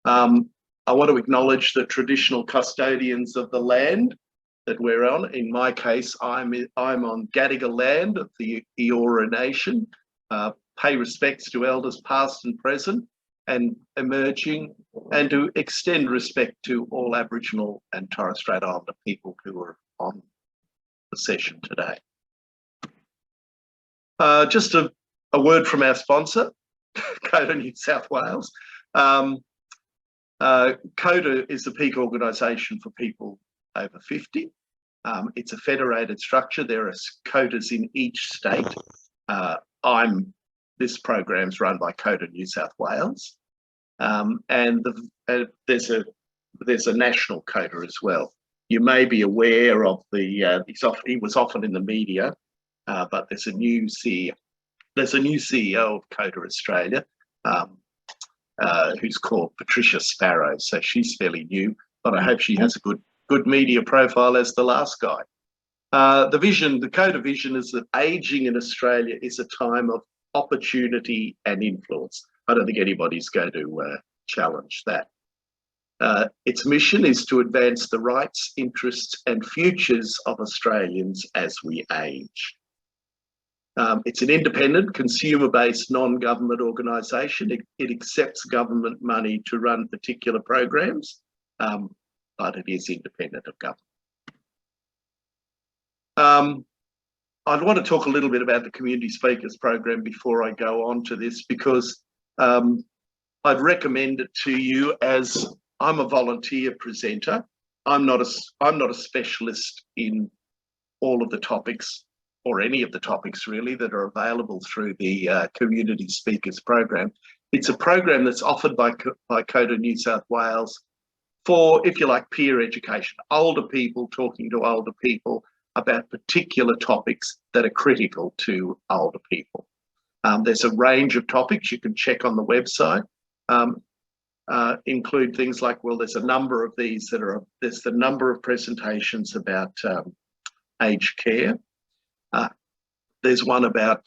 I want to acknowledge the traditional custodians of the land that we're on. In my case, I'm on Gadigal land of the Eora Nation. Pay respects to elders past and present and emerging, and to extend respect to all Aboriginal and Torres Strait Islander people who are on the session today. Just a word from our sponsor, CODA New South Wales. CODA is the peak organisation for people over 50. It's a federated structure. There are CODAs in each state. This program's run by CODA New South Wales, and there's a national CODA as well. You may be aware of he was often in the media, but there's a new CEO of CODA Australia, who's called Patricia Sparrow. So she's fairly new, but I hope she has a good media profile as the last guy. The CODA vision is that ageing in Australia is a time of opportunity and influence. I don't think anybody's going to challenge that. Its mission is to advance the rights, interests and futures of Australians as we age. It's an independent, consumer-based, non-government organisation. It accepts government money to run particular programs, but it is independent of government. I'd want to talk a little bit about the Community Speakers Program before I go on to this, because I'd recommend it to you as I'm a volunteer presenter. I'm not a specialist in all of the topics, or any of the topics really, that are available through the Community Speakers Program. It's a program that's offered by CODA New South Wales for, if you like, peer education, older people talking to older people about particular topics that are critical to older people. There's a range of topics you can check on the website, include things like, well, there's a number of these there's the number of presentations about aged care. There's one about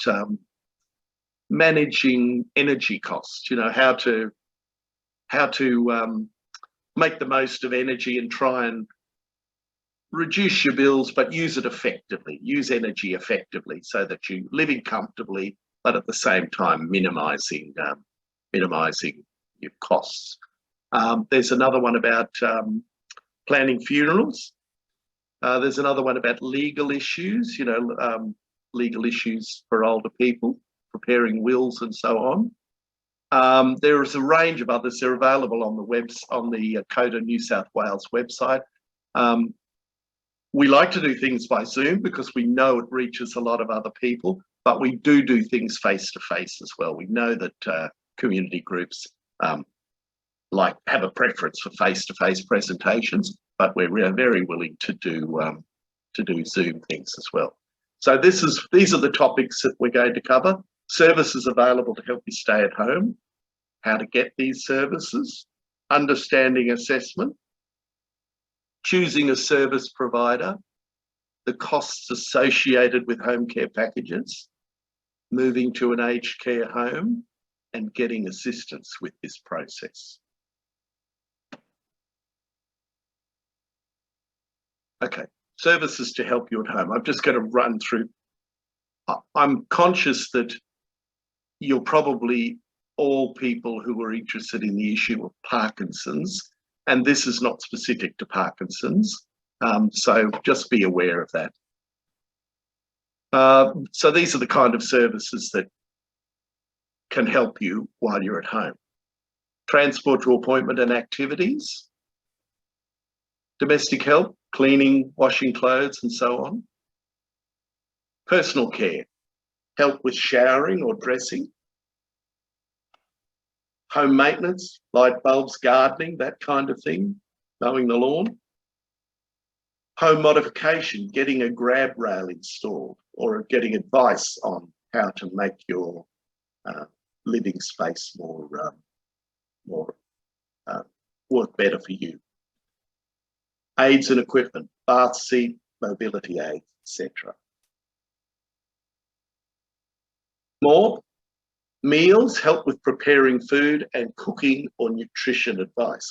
managing energy costs, how to make the most of energy and try and reduce your bills, but use it effectively, use energy effectively so that you're living comfortably, but at the same time minimising your costs. There's another one about planning funerals. There's another one about legal issues, legal issues for older people, preparing wills and so on. There is a range of others. They're available on the CODA New South Wales website. We like to do things by Zoom because we know it reaches a lot of other people, but we do things face-to-face as well. We know that community groups have a preference for face-to-face presentations, but we're very willing to do Zoom things as well. So these are the topics that we're going to cover. Services available to help you stay at home, how to get these services, understanding assessment, choosing a service provider, the costs associated with home care packages, moving to an aged care home, and getting assistance with this process. Okay, services to help you at home. I'm just going to run through. I'm conscious that you're probably all people who are interested in the issue of Parkinson's, and this is not specific to Parkinson's, so just be aware of that. So these are the kind of services that can help you while you're at home. Transport to appointment and activities, domestic help, cleaning, washing clothes and so on. Personal care, help with showering or dressing. Home maintenance, light bulbs, gardening, that kind of thing, mowing the lawn. Home modification, getting a grab rail installed or getting advice on how to make your living space work better for you. Aids and equipment, bath seat, mobility aids, etc. More, Meals help with preparing food and cooking or nutrition advice.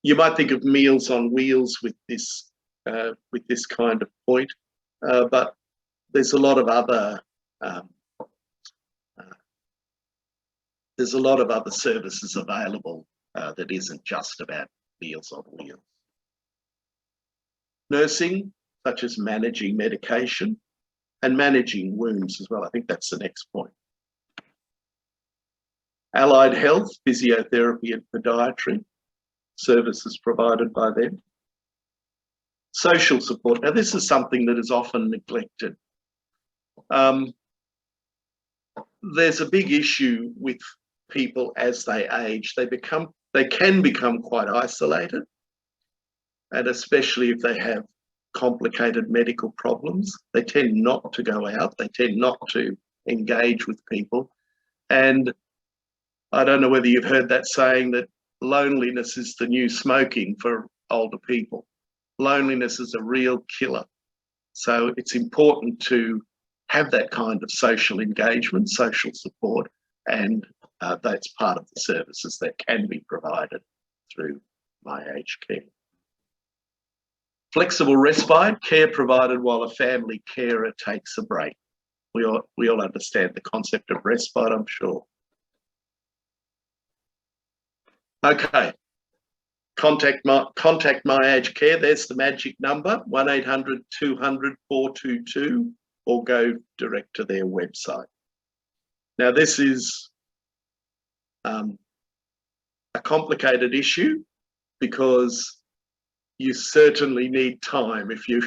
You might think of Meals on Wheels with this kind of point, but there's a lot of other services available that isn't just about Meals on Wheels. Nursing, such as managing medication and managing wounds as well. I think that's the next point. Allied health, physiotherapy and podiatry, services provided by them. Social support. Now, this is something that is often neglected. There's a big issue with people as they age. They can become quite isolated, and especially if they have complicated medical problems, they tend not to go out. They tend not to engage with people. And I don't know whether you've heard that saying that loneliness is the new smoking for older people. Loneliness is a real killer. So it's important to have that kind of social engagement, social support, and that's part of the services that can be provided through My Aged Care. Flexible respite, care provided while a family carer takes a break. We all understand the concept of respite, I'm sure. Okay, contact My Aged Care. There's the magic number, 1800 200 422, or go direct to their website. Now, this is a complicated issue because you certainly need time if you're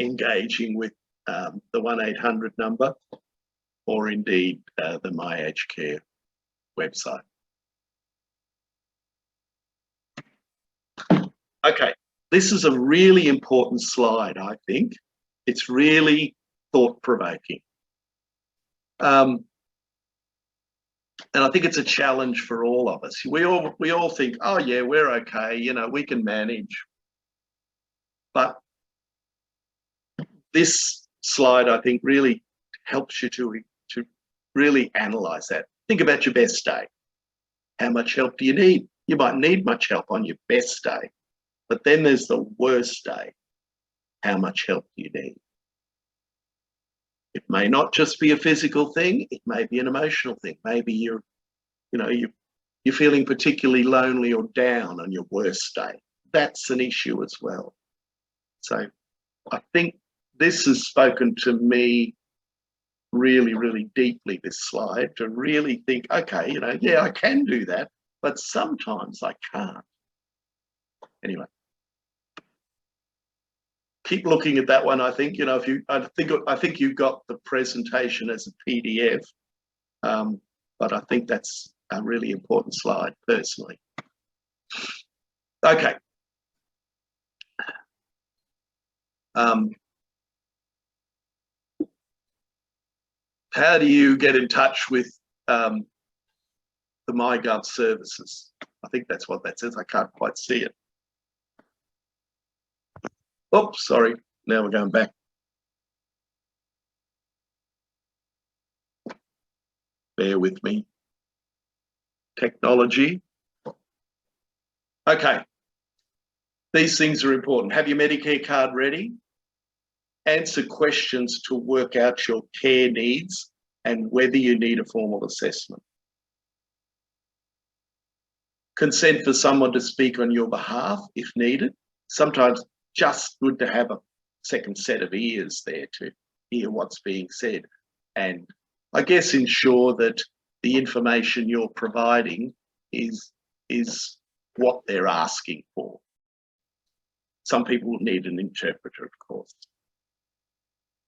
engaging with the 1800 number, or indeed the My Aged Care website. Okay, this is a really important slide, I think. It's really thought-provoking. And I think it's a challenge for all of us. We all think, oh yeah, we're okay, you know, we can manage. But this slide, I think, really helps you to really analyse that. Think about your best day. How much help do you need? You might need much help on your best day, but then there's the worst day. How much help do you need? It may not just be a physical thing, it may be an emotional thing. Maybe you're feeling particularly lonely or down on your worst day. That's an issue as well. So I think this has spoken to me really, really deeply, this slide, to really think, okay, you know, yeah, I can do that, but sometimes I can't. Anyway. Keep looking at that one. I think, you know, I think you've got the presentation as a PDF, but I think that's a really important slide personally. Okay. How do you get in touch with the MyGov services? I think that's what that says. I can't quite see it. Oops, sorry. Now we're going back. Bear with me. Technology. Okay. These things are important. Have your Medicare card ready. Answer questions to work out your care needs and whether you need a formal assessment. Consent for someone to speak on your behalf if needed. Sometimes just good to have a second set of ears there to hear what's being said, and I guess ensure that the information you're providing is what they're asking for. Some people will need an interpreter, of course.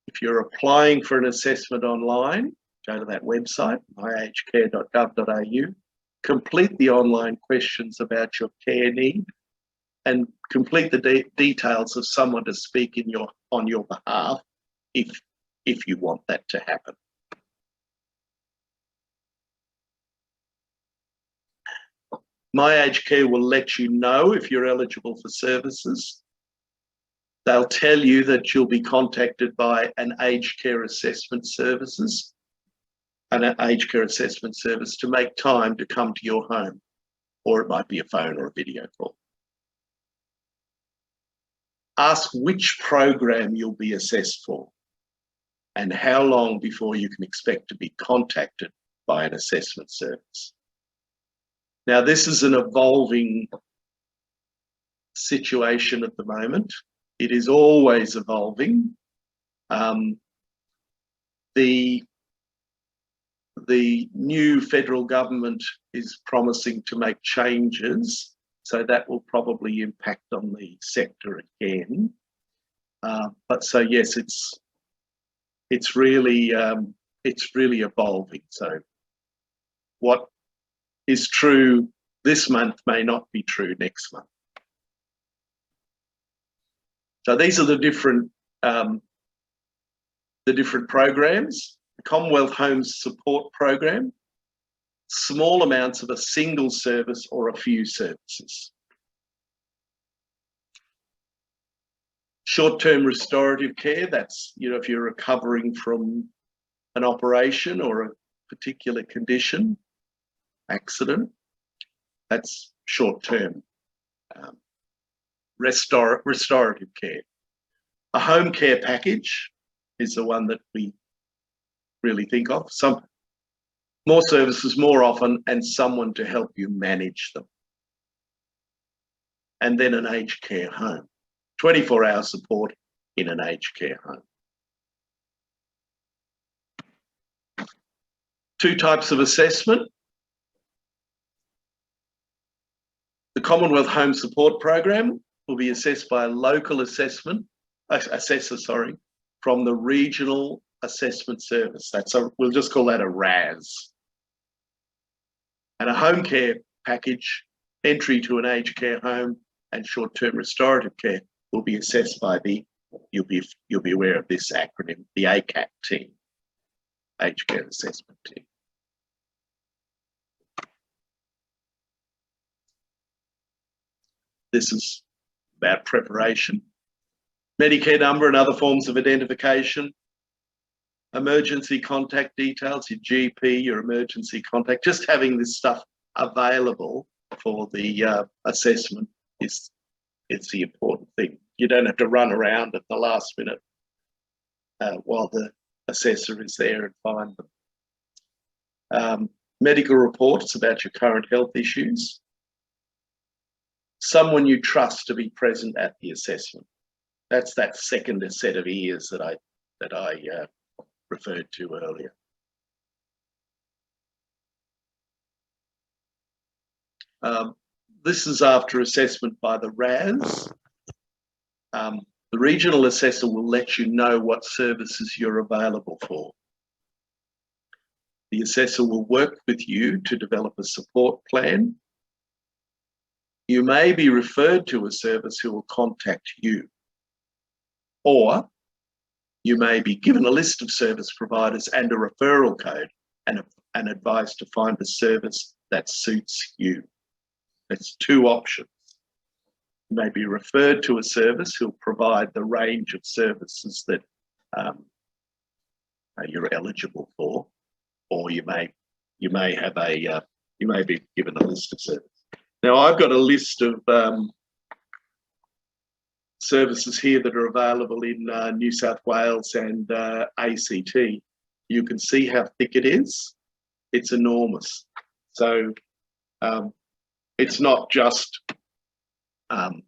If you're applying for an assessment online, go to that website, myagedcare.gov.au, complete the online questions about your care need, and complete the details of someone to speak on your behalf if you want that to happen. My Aged Care will let you know if you're eligible for services. They'll tell you that you'll be contacted by an aged care assessment services. an aged care assessment service to make time to come to your home, or it might be a phone or a video call. Ask which program you'll be assessed for and how long before you can expect to be contacted by an assessment service. Now, this is an evolving situation at the moment. It is always evolving. The new federal government is promising to make changes, so that will probably impact on the sector again. But so yes, it's really evolving. So what is true this month may not be true next month. So these are the different programs. The Commonwealth Home Support Program, small amounts of a single service or a few services. Short-term restorative care, that's, you know, if you're recovering from an operation or a particular condition, accident, that's short-term. Restorative care. A home care package is the one that we really think of. Some more services more often and someone to help you manage them. And then an aged care home, 24-hour support in an aged care home. Two types of assessment. The Commonwealth Home Support Program will be assessed by a local assessor from the Regional Assessment Service. We'll just call that a RAS. And a home care package, entry to an aged care home and short-term restorative care will be assessed by you'll be aware of this acronym, the ACAT team, Aged Care Assessment Team. This is about preparation. Medicare number and other forms of identification. Emergency contact details, your GP, your emergency contact. Just having this stuff available for the assessment is the important thing. You don't have to run around at the last minute while the assessor is there and find them. Medical reports about your current health issues. Someone you trust to be present at the assessment. That's that second set of ears that I referred to earlier. This is after assessment by the RAS. The regional assessor will let you know what services you're available for. The assessor will work with you to develop a support plan. You may be referred to a service who will contact you, or you may be given a list of service providers and a referral code and advised to find a service that suits you. That's two options. You may be referred to a service who'll provide the range of services that you're eligible for, or you may be given a list of services. Now, I've got a list of services here that are available in New South Wales and ACT. You can see how thick it is. It's enormous. So it's not just an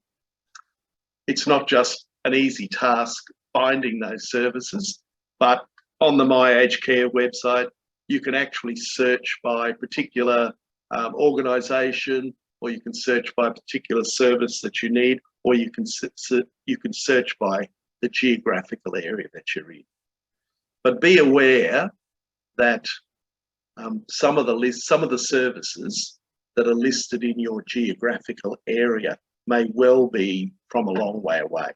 easy task finding those services, but on the My Aged Care website, you can actually search by particular organisation, or you can search by a particular service that you need, or you can search by the geographical area that you're in. But be aware that some of the services that are listed in your geographical area may well be from a long way away,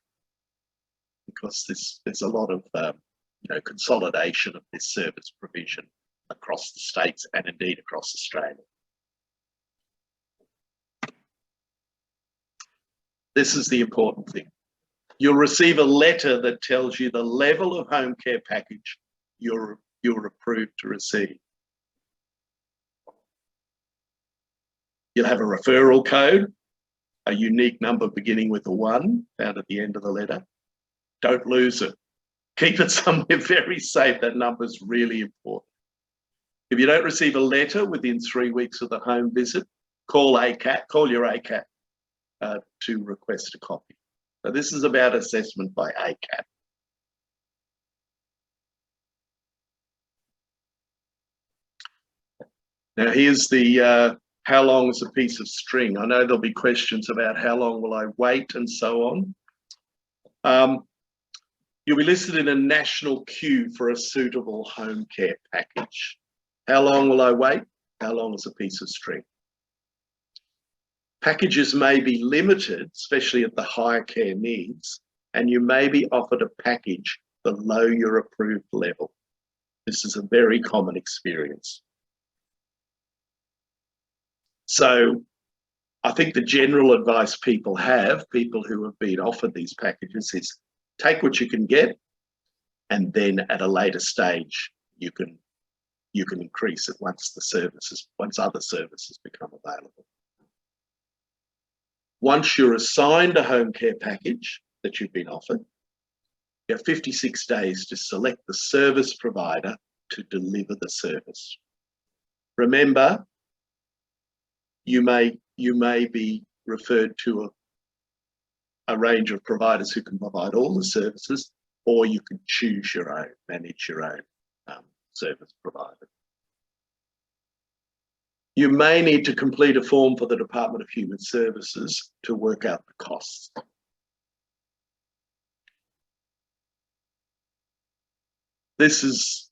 because there's a lot of consolidation of this service provision across the states and indeed across Australia. This is the important thing. You'll receive a letter that tells you the level of home care package you're approved to receive. You'll have a referral code, a unique number beginning with a 1 found at the end of the letter. Don't lose it. Keep it somewhere very safe. That number is really important. If you don't receive a letter within 3 weeks of the home visit, call ACAT, call your ACAT to request a copy. So this is about assessment by ACAT. Now here's the how long is a piece of string? I know there'll be questions about how long will I wait and so on. You'll be listed in a national queue for a suitable home care package. How long will I wait? How long is a piece of string? Packages may be limited, especially at the higher care needs, and you may be offered a package below your approved level. This is a very common experience. So I think the general advice people who have been offered these packages, is take what you can get, and then at a later stage you can increase it once other services become available. Once you're assigned a home care package that you've been offered, you have 56 days to select the service provider to deliver the service. Remember, you may be referred to a range of providers who can provide all the services, or you can choose your own, manage your own service provider. You may need to complete a form for the Department of Human Services to work out the costs. This is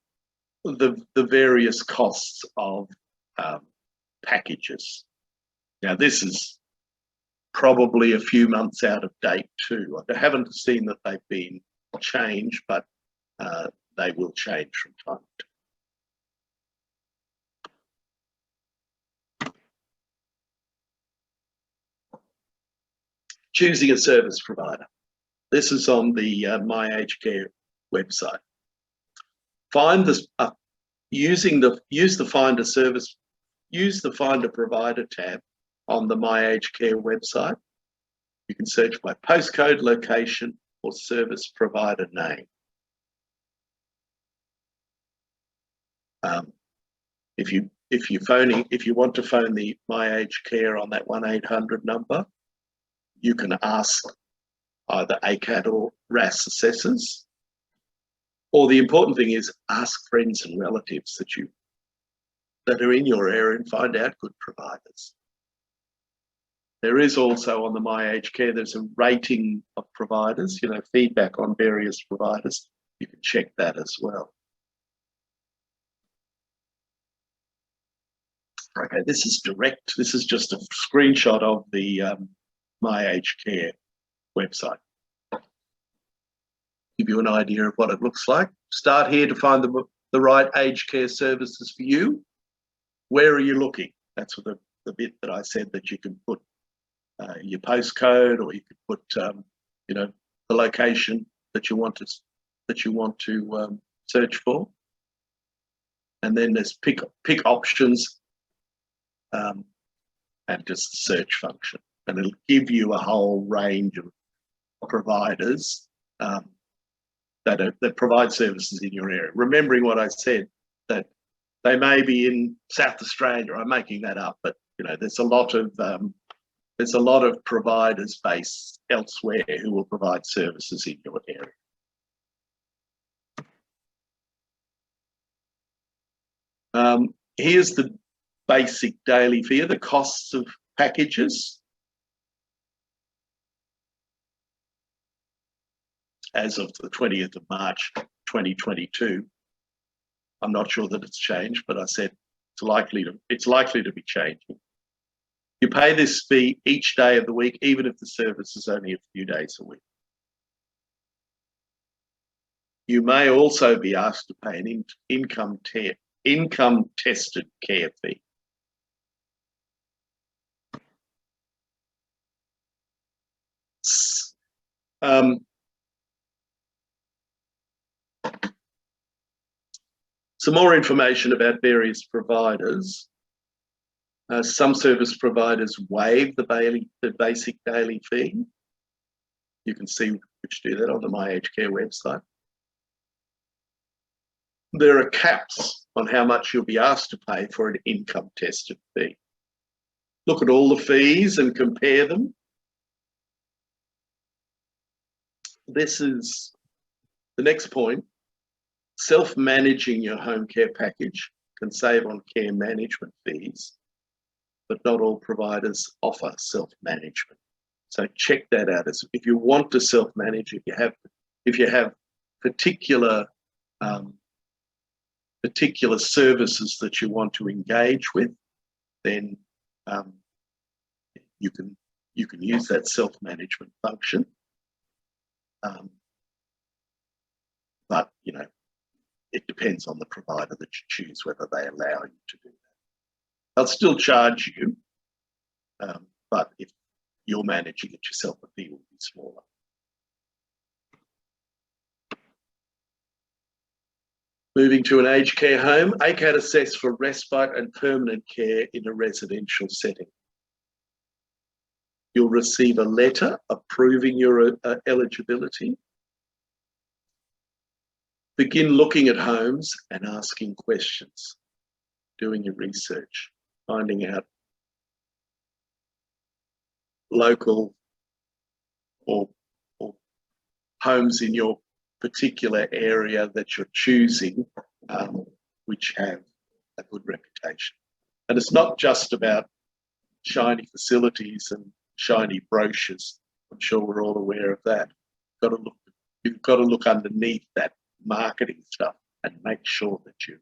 the various costs of packages. Now, this is probably a few months out of date too. I haven't seen that they've been changed, but they will change from time to time. Choosing a service provider. This is on the My Aged Care website. Find this use the Find a Provider tab on the My Aged Care website. You can search by postcode, location, or service provider name. If you want to phone the My Aged Care on that 1-800 number, you can ask either ACAT or RAS assessors. Or the important thing is ask friends and relatives that are in your area and find out good providers. There is also on the My Aged Care, there's a rating of providers, feedback on various providers. You can check that as well. Okay, this is direct. This is just a screenshot of the My Aged Care website. Give you an idea of what it looks like. Start here to find the right aged care services for you. Where are you looking? That's the bit that I said that you can put your postcode, or you could put the location that you want to search for, and then there's pick options and just the search function, and it'll give you a whole range of providers that provide services in your area. Remembering what I said, that they may be in South Australia. I'm making that up, but there's a lot of providers based elsewhere who will provide services in your area. Here's the basic daily fee, the costs of packages. As of the 20th of March 2022. I'm not sure that it's changed, but I said it's likely to be changing. You pay this fee each day of the week, even if the service is only a few days a week. You may also be asked to pay an income tested care fee. Some more information about various providers. Some service providers waive the basic daily fee. You can see which do that on the My Aged Care website. There are caps on how much you'll be asked to pay for an income tested fee. Look at all the fees and compare them. This is the next point. Self-managing your home care package can save on care management fees, but not all providers offer self-management. So check that out. If you want to self-manage, if you have particular services that you want to engage with, then you can use that self-management function. But it depends on the provider that you choose whether they allow you to do that. They'll still charge you, but if you're managing it yourself, the fee will be smaller. Moving to an aged care home, ACAT assess for respite and permanent care in a residential setting. You'll receive a letter approving your eligibility. Begin looking at homes and asking questions, doing your research, finding out local or homes in your particular area that you're choosing, which have a good reputation. And it's not just about shiny facilities and shiny brochures. I'm sure we're all aware of that. You've got to look underneath that marketing stuff and make sure that you're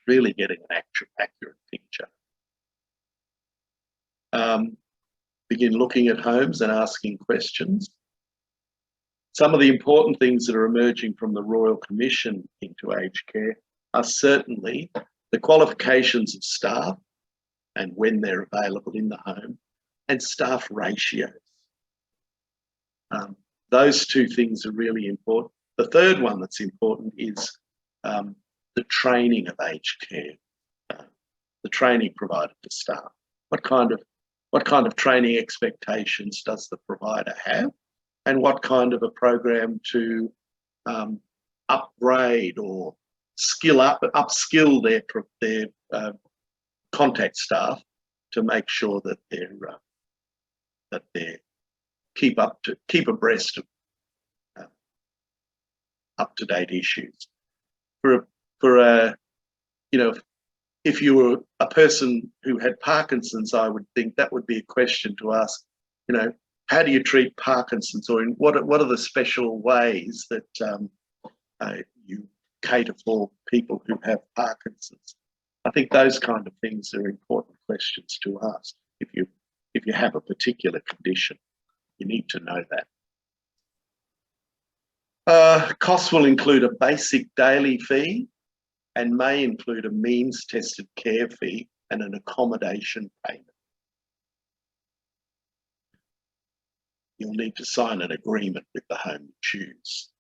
really getting an accurate picture. Begin looking at homes and asking questions. Some of the important things that are emerging from the Royal Commission into aged care are certainly the qualifications of staff and when they're available in the home, and staff ratios. Those two things are really important. The third one that's important is the training of aged care, the training provided to staff. What kind of training expectations does the provider have, and what kind of a program to upgrade or upskill their contact staff to make sure that they keep abreast of up-to-date issues. If you were a person who had Parkinson's, I would think that would be a question to ask. How do you treat Parkinson's, or what are the special ways that you cater for people who have Parkinson's? I think those kind of things are important questions to ask. If you have a particular condition, you need to know that. Costs will include a basic daily fee and may include a means-tested care fee and an accommodation payment. You'll need to sign an agreement with the home you choose.